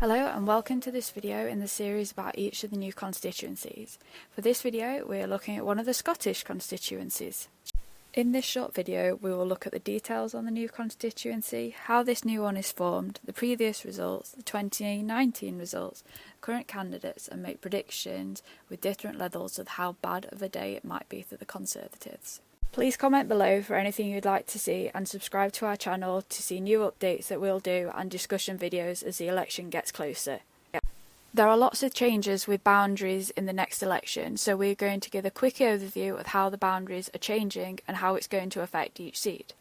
Hello and welcome to this video in the series about each of the new constituencies. For this video we are looking at one of the Scottish constituencies. In this short video we will look at the details on the new constituency, how this new one is formed, the previous results, the 2019 results, current candidates, and make predictions with different levels of how bad of a day it might be for the Conservatives. Please comment below for anything you'd like to see and subscribe to our channel to see new updates that we'll do and discussion videos as the election gets closer. There are lots of changes with boundaries in the next election, so we're going to give a quick overview of how the boundaries are changing and how it's going to affect each seat.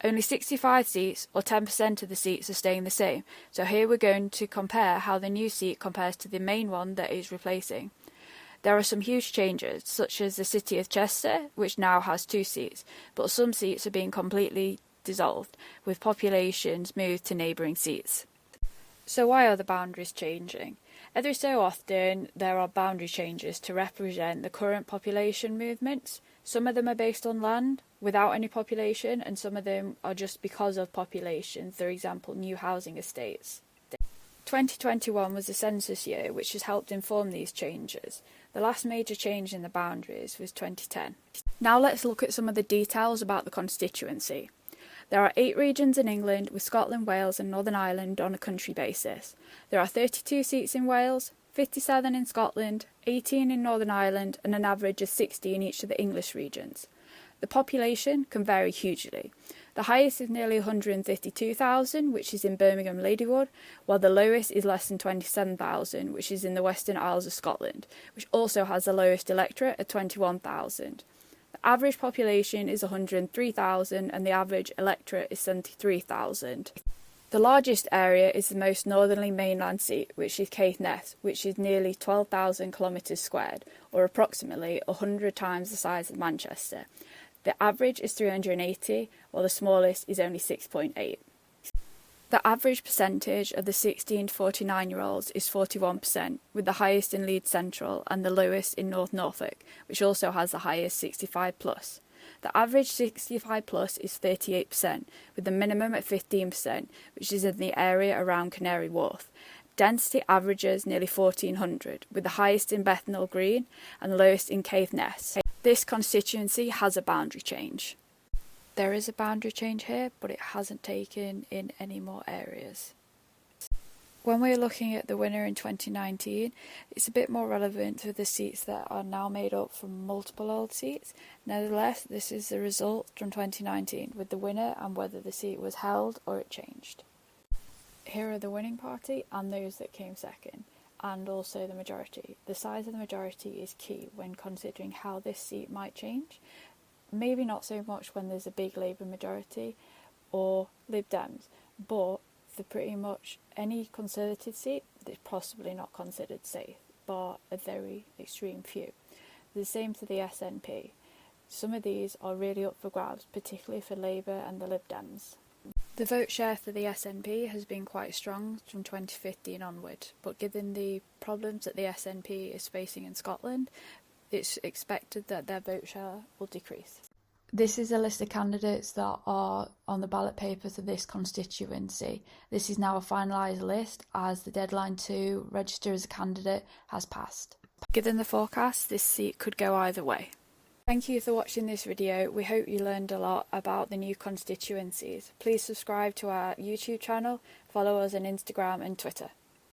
Only 65 seats, or 10% of the seats, are staying the same, so here we're going to compare how the new seat compares to the main one that is replacing. There are some huge changes, such as the city of Chester, which now has 2 seats, but some seats are being completely dissolved, with populations moved to neighbouring seats. So why are the boundaries changing? Every so often there are boundary changes to represent the current population movements. Some of them are based on land, without any population, and some of them are just because of population, for example new housing estates. 2021 was the census year, which has helped inform these changes. The last major change in the boundaries was 2010. Now let's look at some of the details about the constituency. There are 8 regions in England, with Scotland, Wales and Northern Ireland on a country basis. There are 32 seats in Wales, 57 in Scotland, 18 in Northern Ireland and an average of 60 in each of the English regions. The population can vary hugely. The highest is nearly 152,000, which is in Birmingham Ladywood, while the lowest is less than 27,000, which is in the Western Isles of Scotland, which also has the lowest electorate at 21,000. The average population is 103,000 and the average electorate is 73,000. The largest area is the most northerly mainland seat, which is Caithness, which is nearly 12,000 kilometres squared, or approximately 100 times the size of Manchester. The average is 380, while the smallest is only 6.8. The average percentage of the 16 to 49-year-olds is 41%, with the highest in Leeds Central and the lowest in North Norfolk, which also has the highest 65+. The average 65+ is 38%, with the minimum at 15%, which is in the area around Canary Wharf. Density averages nearly 1,400, with the highest in Bethnal Green and the lowest in Caithness. This constituency has a boundary change. There is a boundary change here, but it hasn't taken in any more areas. When we're looking at the winner in 2019, it's a bit more relevant to the seats that are now made up from multiple old seats. Nevertheless, this is the result from 2019, with the winner and whether the seat was held or it changed. Here are the winning party and those that came second, and also the majority. The size of the majority is key when considering how this seat might change. Maybe not so much when there's a big Labour majority or Lib Dems, but for pretty much any Conservative seat, it's possibly not considered safe, bar a very extreme few. The same for the SNP. Some of these are really up for grabs, particularly for Labour and the Lib Dems. The vote share for the SNP has been quite strong from 2015 onward, but given the problems that the SNP is facing in Scotland, it's expected that their vote share will decrease. This is a list of candidates that are on the ballot paper for this constituency. This is now a finalised list as the deadline to register as a candidate has passed. Given the forecast, this seat could go either way. Thank you for watching this video. We hope you learned a lot about the new constituencies. Please subscribe to our YouTube channel, follow us on Instagram and Twitter.